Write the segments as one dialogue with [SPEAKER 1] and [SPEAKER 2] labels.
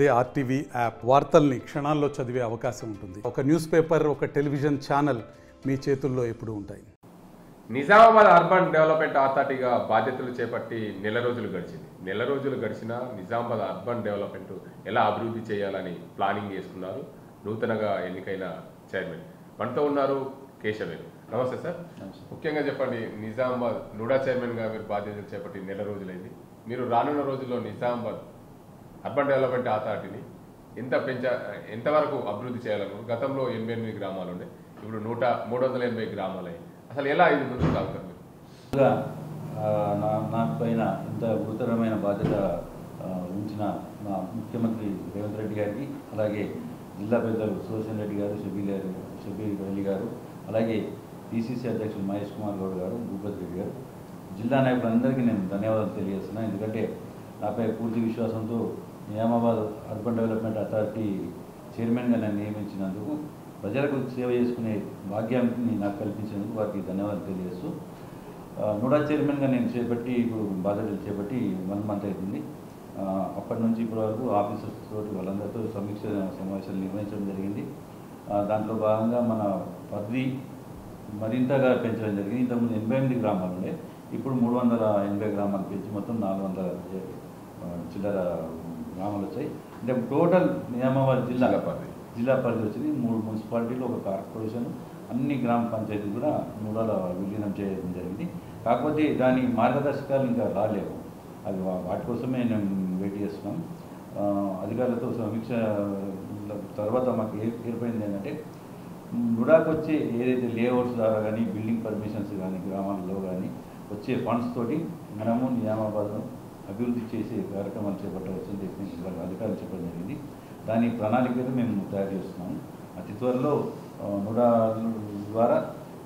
[SPEAKER 1] అదే RTV app వార్తల్ని క్షణాల్లో చదివే అవకాశం ఉంటుంది. ఒక న్యూస్ పేపర్, ఒక టెలివిజన్ ఛానల్ మీ చేతుల్లో ఎప్పుడూ ఉంటాయి.
[SPEAKER 2] నిజామాబాద్ అర్బన్ డెవలప్మెంట్ అథారిటీగా బాధ్యతలు చేపట్టి నెల రోజులు గడిచింది. నెల రోజులు గడిచినా నిజామాబాద్ అర్బన్ డెవలప్మెంట్ ఎలా అభివృద్ధి చేయాలని ప్లానింగ్ చేసుకున్నారు నూతనగా ఎన్నికైన చైర్మన్. మనతో ఉన్నారు కేశవేలు. నమస్తే సార్. ముఖ్యంగా చెప్పండి, నిజామాబాద్ నూడా చైర్మన్గా మీరు బాధ్యతలు చేపట్టి నెల రోజులైంది. మీరు రానున్న రోజుల్లో నిజామాబాద్ అర్బన్ డెవలప్మెంట్ అథారిటీని ఎంతవరకు అభివృద్ధి చేయాలను? గతంలో 88 గ్రామాలు ఉండే, ఇప్పుడు 380 గ్రామాలు. అసలు ఎలా ఇది ముందుకు సాగుతారు?
[SPEAKER 3] నాకు పైన ఇంత గురుతరమైన బాధ్యత ఉంచిన మా ముఖ్యమంత్రి రేవంత్ రెడ్డి గారికి, అలాగే జిల్లా పెద్దలు సుదర్శన్ రెడ్డి గారు, షబీర్ అలీ గారు, అలాగే పిసిసి అధ్యక్షులు మహేష్ కుమార్ గౌడ్ గారు, భూపతి రెడ్డి గారు, జిల్లా నాయకులందరికీ నేను ధన్యవాదాలు తెలియజేస్తున్నాను. ఎందుకంటే నాపై పూర్తి విశ్వాసంతో నిజామాబాద్ అర్బన్ డెవలప్మెంట్ అథారిటీ చైర్మన్గా నన్ను నియమించినందుకు, ప్రజలకు సేవ చేసుకునే భాగ్యాన్ని నాకు కల్పించినందుకు వారికి ధన్యవాదాలు తెలియజేస్తూ, నూడా చైర్మన్గా నేను ఇప్పుడు బాధ్యతలు చేపట్టి 1 month అవుతుంది. అప్పటి నుంచి ఇప్పటి వరకు ఆఫీసర్స్ తోటి వాళ్ళందరితో సమీక్ష సమావేశాలు నిర్వహించడం జరిగింది. దాంట్లో భాగంగా మన పరిధి మరింతగా పెంచడం జరిగింది. ఇంతకుముందు 88 గ్రామాలు ఉండే, ఇప్పుడు 380 గ్రామాలు పెంచి మొత్తం 400 చిల్లర గ్రామాలు వచ్చాయి. అంటే టోటల్ నిజామాబాద్ జిల్లా పరిధి వచ్చింది. 3 మున్సిపాలిటీలు, 1 కార్పొరేషన్, అన్ని గ్రామ పంచాయతీలు కూడా నూడాలో విలీనం చేయడం జరిగింది. కాకపోతే దాని మార్గదర్శకాలు ఇంకా రాలేవు. అది వాటి కోసమే నేను వెయిట్ చేస్తున్నాం. అధికారులతో సమీక్ష తర్వాత మాకు ఏర్పడింది ఏంటంటే, నుడాకు వచ్చే ఏదైతే లేఅవుట్స్ ద్వారా కానీ, బిల్డింగ్ పర్మిషన్స్ కానీ, గ్రామాల్లో కానీ వచ్చే ఫండ్స్ తోటి మనము నిజామాబాద్ను అభివృద్ధి చేసే కార్యక్రమాలు చేపట్టవచ్చని చెప్పి అధికారులు చెప్పడం జరిగింది. దాని ప్రణాళికలు మేము తయారు చేస్తున్నాము. అతి త్వరలో నూడా ద్వారా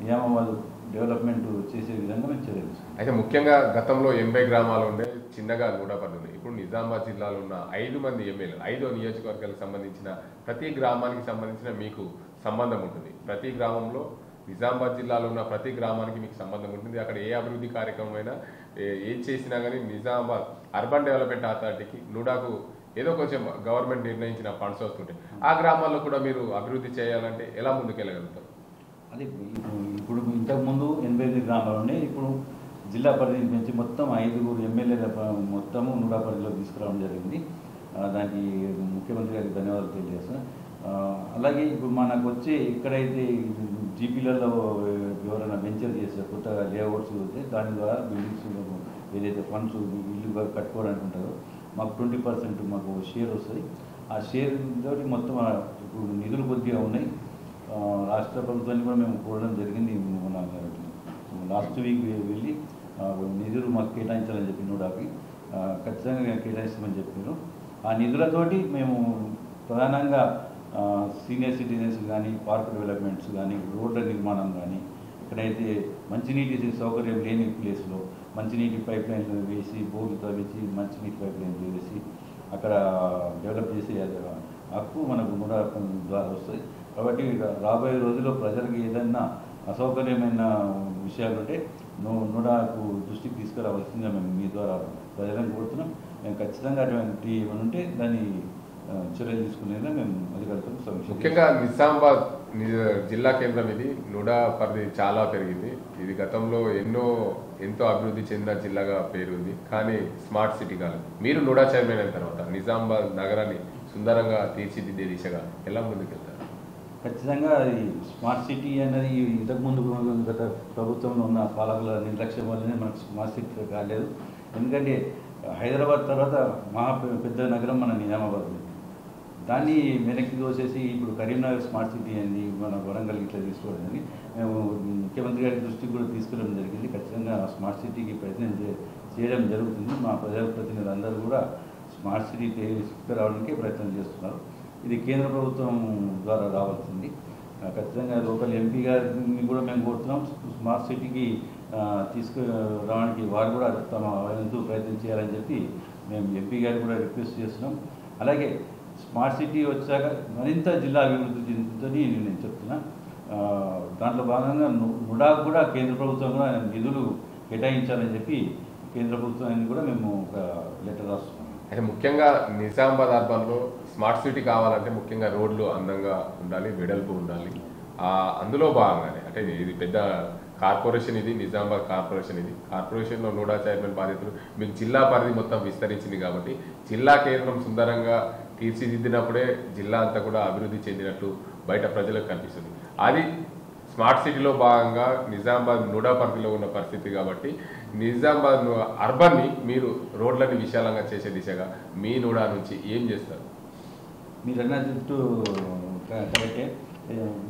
[SPEAKER 3] నిజామాబాద్ డెవలప్మెంట్ చేసే విధంగా మేము చర్యలు.
[SPEAKER 2] అయితే ముఖ్యంగా గతంలో 80 గ్రామాలు ఉండే, చిన్నగా నూడా పరిధి. ఇప్పుడు నిజామాబాద్ జిల్లాలో ఉన్న 5 మంది ఎమ్మెల్యేలు, 5 నియోజకవర్గాలకు సంబంధించిన ప్రతి గ్రామానికి సంబంధించిన మీకు సంబంధం ఉంటుంది. ప్రతి గ్రామంలో నిజామాబాద్ జిల్లాలో ఉన్న ప్రతి గ్రామానికి మీకు సంబంధం ఉంటుంది. అక్కడ ఏ అభివృద్ధి కార్యక్రమం అయినా ఏం చేసినా కానీ నిజామాబాద్ అర్బన్ డెవలప్మెంట్ అథారిటీకి, నూడాకు ఏదో కొంచెం గవర్నమెంట్ నిర్ణయించిన ఫండ్స్ వస్తుంటాయి. ఆ గ్రామాల్లో కూడా మీరు అభివృద్ధి చేయాలంటే ఎలా ముందుకెళ్ళగలుగుతారు?
[SPEAKER 3] అది ఇప్పుడు ఇంతకుముందు 88 గ్రామాలు ఉన్నాయి. ఇప్పుడు జిల్లా పరిధిని పెంచి మొత్తం 5 ఎమ్మెల్యేల మొత్తము నూడా పరిధిలో తీసుకురావడం జరిగింది. దానికి ముఖ్యమంత్రి గారికి ధన్యవాదాలు తెలియజేస్తున్నాను. అలాగే ఇప్పుడు మనకు వచ్చే ఎక్కడైతే జీపీలలో ఎవరైనా వెంచర్ చేసే కొత్తగా లేఅవుట్స్ వస్తే దాని ద్వారా బిల్డింగ్స్ ఏదైతే ఫండ్స్ ఇల్లు కట్టుకోవడానికి ఉంటుందో మాకు 20% మాకు షేర్ వస్తుంది. ఆ షేర్ తోటి మొత్తం ఇప్పుడు నిధులు కొద్దిగా ఉన్నాయి. రాష్ట్ర ప్రభుత్వాన్ని కూడా మేము కోరడం జరిగింది. మన లాస్ట్ వీక్ వెళ్ళి నిధులు మాకు కేటాయించాలని చెప్పి నూడాకి ఖచ్చితంగా కేటాయిస్తామని చెప్పారు. ఆ నిధులతోటి మేము ప్రధానంగా సీనియర్ సిటిజన్స్ కానీ, పార్క్ డెవలప్మెంట్స్ కానీ, రోడ్ల నిర్మాణం కానీ, ఎక్కడైతే మంచినీటి సౌకర్యం లేని ప్లేస్లో మంచినీటి పైప్ లైన్లు వేసి, బోర్లు తవ్వించి మంచినీటి పైప్ లైన్లు వేసి అక్కడ డెవలప్ చేసే హక్కు మనకు నూడా ద్వారా వస్తుంది. కాబట్టి రాబోయే రోజుల్లో ప్రజలకు ఏదైనా అసౌకర్యమైన విషయాలు ఉంటే నూడాకు దృష్టికి తీసుకురావాల్సిందిగా మేము మీ ద్వారా ప్రజలను కోరుతున్నాం. మేము ఖచ్చితంగా అటువంటి ఏమైనా ఉంటే దాన్ని చర్యలు తీసుకునేలా మేము అధికారులతో సమీక్ష.
[SPEAKER 2] ముఖ్యంగా నిజామాబాద్ జిల్లా కేంద్రం ఇది. నూడా పరిధి చాలా పెరిగింది. ఇది గతంలో ఎంతో అభివృద్ధి చెందిన జిల్లాగా పేరుంది. కానీ స్మార్ట్ సిటీ కాదు. మీరు నూడా చైర్మన్ అయిన తర్వాత నిజామాబాద్ నగరాన్ని సుందరంగా తీర్చిదిద్దే దిశగా ఎలా ముందుకెళ్తారు?
[SPEAKER 3] ఖచ్చితంగా ఈ స్మార్ట్ సిటీ అనేది ఇంతకుముందు గత ప్రభుత్వంలో ఉన్న పాలకుల నిర్లక్ష్యం వల్లనే మనకు స్మార్ట్ సిటీ కాలేదు. ఎందుకంటే హైదరాబాద్ తర్వాత పెద్ద నగరం మన నిజామాబాద్. దాన్ని వెనక్కి దోసేసి ఇప్పుడు కరీంనగర్ స్మార్ట్ సిటీ అయింది, మన వరంగల్ ఇట్లా తీసుకోవడానికి మేము ముఖ్యమంత్రి గారి దృష్టికి కూడా తీసుకెళ్ళడం జరిగింది. ఖచ్చితంగా స్మార్ట్ సిటీకి ప్రయత్నం చేయడం జరుగుతుంది. మా ప్రజాప్రతినిధులు అందరూ కూడా స్మార్ట్ సిటీ తీసుకురావడానికి ప్రయత్నం చేస్తున్నారు. ఇది కేంద్ర ప్రభుత్వం ద్వారా రావాల్సింది. ఖచ్చితంగా లోకల్ ఎంపీ గారిని కూడా మేము కోరుతున్నాం స్మార్ట్ సిటీకి తీసుకురావడానికి. వారు కూడా తమ వంతు ప్రయత్నం చేయాలని చెప్పి మేము ఎంపీ గారికి కూడా రిక్వెస్ట్ చేస్తున్నాం. అలాగే స్మార్ట్ సిటీ వచ్చాక మరింత జిల్లా అభివృద్ధి చెందుతుందని నేను చెప్తున్నా. దాంట్లో భాగంగా నుడాకు కూడా కేంద్ర ప్రభుత్వం కూడా నిధులు కేటాయించాలని చెప్పి కేంద్ర ప్రభుత్వాన్ని కూడా మేము ఒక లెటర్ రాస్తున్నాం.
[SPEAKER 2] అయితే ముఖ్యంగా నిజామాబాద్ అర్బన్లో స్మార్ట్ సిటీ కావాలంటే ముఖ్యంగా రోడ్లు అందంగా ఉండాలి, వెడల్పు ఉండాలి. అందులో భాగంగానే అంటే ఇది పెద్ద కార్పొరేషన్, ఇది నిజామాబాద్ కార్పొరేషన్. ఇది కార్పొరేషన్లో నోడా చైర్మన్ బాధ్యతలు మీకు జిల్లా పరిధి మొత్తం విస్తరించింది కాబట్టి జిల్లా కేంద్రం సుందరంగా తీర్చిదిద్దినప్పుడే జిల్లా అంతా కూడా అభివృద్ధి చెందినట్లు బయట ప్రజలకు కనిపిస్తుంది. అది స్మార్ట్ సిటీలో భాగంగా నిజామాబాద్ నోడా పరిధిలో ఉన్న పరిస్థితి కాబట్టి నిజామాబాద్ అర్బన్ని మీరు రోడ్లని విశాలంగా చేసే దిశగా మీ నోడా నుంచి ఏం చేస్తారు?
[SPEAKER 3] మీరన్నా చుట్టూ కరెక్టే.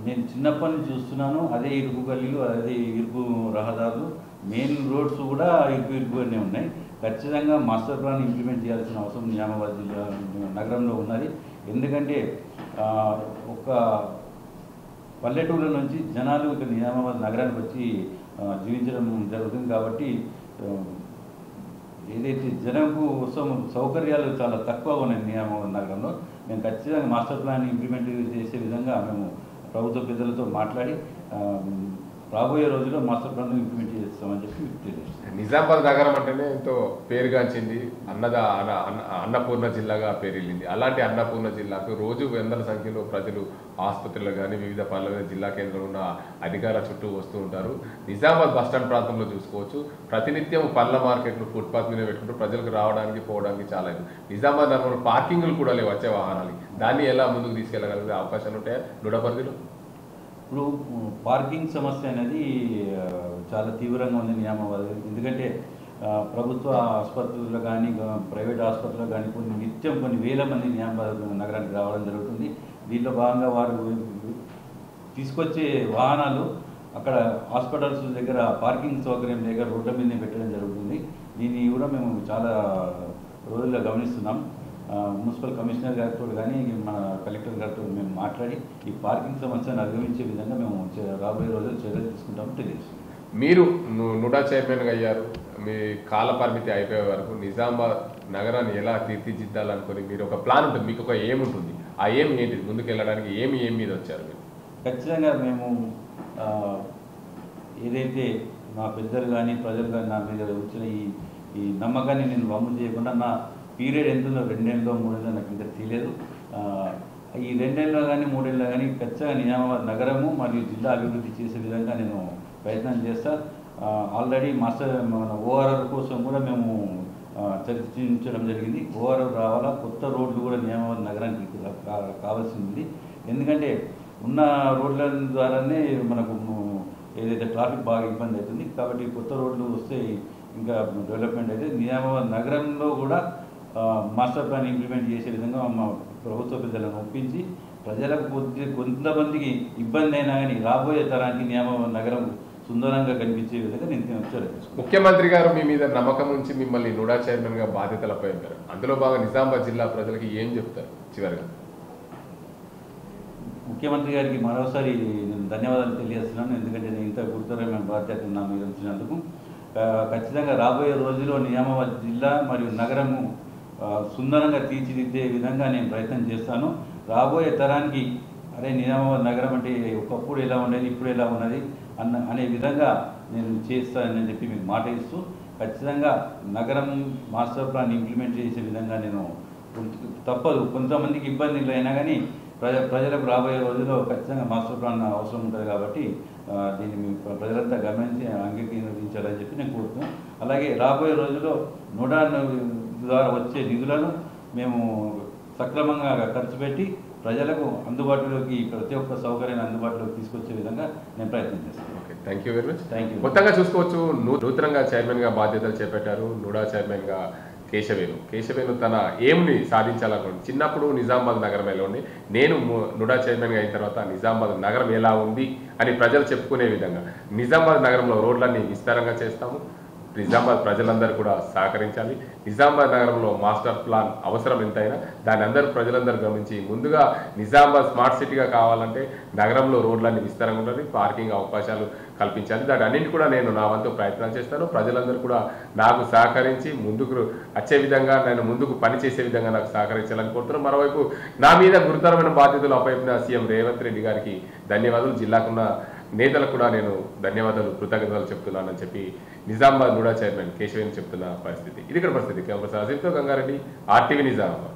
[SPEAKER 3] నేను చిన్నప్పటి నుంచి చూస్తున్నాను, అదే ఇరుకు గల్లీలు, అదే ఇరుకు రహదారులు, మెయిన్ రోడ్స్ కూడా ఇరుకుగానే ఉన్నాయి. ఖచ్చితంగా మాస్టర్ ప్లాన్ ఇంప్లిమెంట్ చేయాల్సిన అవసరం నిజామాబాద్ జిల్లా నగరంలో ఉన్నది. ఎందుకంటే ఒక పల్లెటూళ్ళ నుంచి జనాలు ఇక్కడ నిజామాబాద్ నగరానికి వచ్చి జీవించడం జరుగుతుంది. కాబట్టి ఏదైతే జనంకు సౌకర్యాలు చాలా తక్కువగా ఉన్నాయి నిజామాబాద్ నగరంలో, మేము ఖచ్చితంగా మాస్టర్ ప్లాన్ ఇంప్లిమెంట్ చేసే విధంగా మేము ప్రభుత్వ పెద్దలతో మాట్లాడి రాబోయే రోజుల్లో మాస్టర్ ప్లాన్ ఇంప్లిమెంట్ చేస్తామని చెప్పి తెలియజేస్తాం.
[SPEAKER 2] నిజామాబాద్ నగరం అంటేనే ఎంతో పేరుగాంచింది, అన్నపూర్ణ జిల్లాగా పేరెళ్ళింది. అలాంటి అన్నపూర్ణ జిల్లాకు రోజు వందల సంఖ్యలో ప్రజలు ఆసుపత్రులు కానీ వివిధ పనుల జిల్లా కేంద్రంలో ఉన్న అధికారుల చుట్టూ వస్తూ ఉంటారు. నిజామాబాద్ బస్టాండ్ ప్రాంతంలో చూసుకోవచ్చు, ప్రతినిత్యం పళ్ళ మార్కెట్లు ఫుట్పాత్ మీద పెట్టుకుంటూ ప్రజలకు రావడానికి పోవడానికి చాలా నిజామాబాద్ నగరంలో పార్కింగ్లు కూడా లేవు వచ్చే వాహనాలు. దాన్ని ఎలా ముందుకు తీసుకెళ్ళగలిగే అవకాశాలు ఉంటాయా నోడా పరిధిలో?
[SPEAKER 3] ఇప్పుడు పార్కింగ్ సమస్య అనేది చాలా తీవ్రంగా ఉంది నిజామాబాద్. ఎందుకంటే ప్రభుత్వ ఆసుపత్రుల్లో కానీ ప్రైవేట్ ఆసుపత్రుల్లో కానీ కొన్ని వేల మంది నిజామాబాద్ నగరానికి రావడం జరుగుతుంది. దీంట్లో భాగంగా వారు తీసుకొచ్చే వాహనాలు అక్కడ హాస్పిటల్స్ దగ్గర పార్కింగ్ సౌకర్యం దగ్గర రోడ్ల మీదనే పెట్టడం జరుగుతుంది. దీన్ని కూడా మేము చాలా రోజుల్లో గమనిస్తున్నాం. మున్సిపల్ కమిషనర్ గారితో కానీ మన కలెక్టర్ గారితో మేము మాట్లాడి ఈ పార్కింగ్ సమస్యను అధిగమించే విధంగా మేము రాబోయే రోజులు చర్యలు తీసుకుంటామని తెలియజేస్తున్నాం.
[SPEAKER 2] మీరు నోడా చైర్మన్గా అయ్యారు, మీ కాల పరిమితి అయిపోయే వరకు నిజామాబాద్ నగరాన్ని ఎలా తీర్చిదిద్దాలనుకొని మీరు ఒక ప్లాన్ ఉంటుంది, మీకు ఒక ఏం ఉంటుంది, ఆ ఏం ఏంటి, ముందుకు వెళ్ళడానికి ఏం మీద వచ్చారు మీరు?
[SPEAKER 3] ఖచ్చితంగా మేము ఏదైతే మా పెద్దలు కానీ ప్రజలు కానీ నా మీద వచ్చిన ఈ నమ్మకాన్ని నేను వమ్ము చేయకుండా నా పీరియడ్ ఎంత ఉందో 2 నెలల్లో 3 నెలల్లో నాకు ఇంకా తెలియదు. ఈ 2 నెలల్లో కానీ 3 నెలల్లో కానీ ఖచ్చితంగా నిజామాబాద్ నగరము మరియు జిల్లా అభివృద్ధి చేసే విధంగా నేను ప్రయత్నం చేస్తాను. ఆల్రెడీ మన ఓఆర్ఆర్ కోసం కూడా మేము చర్చించడం జరిగింది. ఓఆర్ఆర్ రావాలా, కొత్త రోడ్లు కూడా నిజామాబాద్ నగరానికి కావాల్సి ఉంది. ఎందుకంటే ఉన్న రోడ్ల ద్వారానే మనకు ఏదైతే ట్రాఫిక్ బాగా ఇబ్బంది అవుతుంది. కాబట్టి కొత్త రోడ్లు వస్తే ఇంకా డెవలప్మెంట్ అయితే నిజామాబాద్ నగరంలో కూడా మాస్టర్ ప్లాన్ ఇంప్లిమెంట్ చేసే విధంగా మా ప్రభుత్వ పెద్దలను ఒప్పించి ప్రజలకు కొంతమందికి ఇబ్బంది అయినా కానీ రాబోయే తరానికి నిజామాబాద్ నగరం సుందరంగా కనిపించే విధంగా నేను చర్యలు.
[SPEAKER 2] ముఖ్యమంత్రి గారు మీ మీద నమ్మకం ఉంచి మిమ్మల్ని నోడా చైర్మన్గా బాధ్యతలపై ఉంటారు. అందులో బాగా నిజామాబాద్ జిల్లా ప్రజలకి ఏం చెప్తారు చివరిగా?
[SPEAKER 3] ముఖ్యమంత్రి గారికి మరోసారి నేను ధన్యవాదాలు తెలియజేస్తున్నాను. ఎందుకంటే నేను ఇంత గురుతరమైన బాధ్యత నా మీద ఉంచినందుకు. ఖచ్చితంగా రాబోయే రోజుల్లో నిజామాబాద్ జిల్లా మరియు నగరము సుందరంగా తీర్చిదిద్దే విధంగా నేను ప్రయత్నం చేస్తాను. రాబోయే తరానికి అరే నిజామాబాద్ నగరం అంటే ఒకప్పుడు ఎలా ఉండేది, ఇప్పుడు ఎలా ఉన్నది అనే విధంగా నేను చేస్తానని చెప్పి మీకు మాట ఇస్తూ ఖచ్చితంగా నగరం మాస్టర్ ప్లాన్ ఇంప్లిమెంట్ చేసే విధంగా నేను తప్పదు. కొంతమందికి ఇబ్బందులు అయినా కానీ ప్రజలకు రాబోయే రోజుల్లో ఖచ్చితంగా మాస్టర్ ప్లాన్ అవసరం ఉంటుంది. కాబట్టి దీన్ని ప్రజలంతా గమనించి అంగీకరించాలని చెప్పి నేను కోరుతున్నాను. అలాగే రాబోయే రోజుల్లో నోడా ద్వారా వచ్చే నిధులను మేము సక్రమంగా ఖర్చు పెట్టి ప్రజలకు అందుబాటులోకి ప్రతి ఒక్క సౌకర్యాన్ని అందుబాటులోకి తీసుకొచ్చే విధంగా నేను ప్రయత్నం చేస్తాను.
[SPEAKER 2] Okay, thank you very much.
[SPEAKER 3] Thank you.
[SPEAKER 2] మొత్తంగా చూసుకోవచ్చు, నూతనంగా చైర్మన్గా బాధ్యతలు చేపట్టారు నోడా చైర్మన్గా కేశవేణు తన ఏమిని సాధించాలనుకుంటుంది. చిన్నప్పుడు నిజామాబాద్ నగరం ఎలా ఉంది, నేను నోడా చైర్మన్గా అయిన తర్వాత నిజామాబాద్ నగరం ఎలా ఉంది అని ప్రజలు చెప్పుకునే విధంగా నిజామాబాద్ నగరంలో రోడ్లన్నీ విస్తారంగా చేస్తాము. నిజామాబాద్ ప్రజలందరూ కూడా సహకరించాలి. నిజామాబాద్ నగరంలో మాస్టర్ ప్లాన్ అవసరం ఎంతైనా దాని అందరూ ప్రజలందరూ గమనించి ముందుగా నిజామాబాద్ స్మార్ట్ సిటీగా కావాలంటే నగరంలో రోడ్లన్నీ విస్తారంగా ఉండాలి, పార్కింగ్ అవకాశాలు కల్పించాలి. దాని అన్నింటి కూడా నేను నా వంతు ప్రయత్నాలు చేస్తాను. ప్రజలందరూ కూడా నాకు సహకరించి ముందుకు వచ్చే విధంగా, నేను ముందుకు పనిచేసే విధంగా నాకు సహకరించాలని కోరుతున్నాను. మరోవైపు నా మీద గురుతరమైన బాధ్యతలు అప్పగిన సీఎం రేవంత్ రెడ్డి గారికి ధన్యవాదాలు. జిల్లాకున్న నేతలకు కూడా నేను ధన్యవాదాలు కృతజ్ఞతలు చెప్తున్నానని చెప్పి నిజామాబాద్ నూడా చైర్మన్ కేశవేని చెప్తున్న పరిస్థితి. ఇది ఇక్కడ పరిస్థితి. కెమెరా అజిత్తో గంగారెడ్డి, RTV నిజామాబాద్.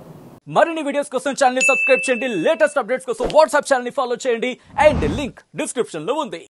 [SPEAKER 4] మరిన్ని వీడియోస్ కోసం ఛానల్ ని సబ్స్క్రైబ్ చేయండి, లేటెస్ట్ అప్డేట్స్ కోసం వాట్సాప్ ఛానల్ ని ఫాలో చేయండి అండ్ లింక్ డిస్క్రిప్షన్ లో ఉంది.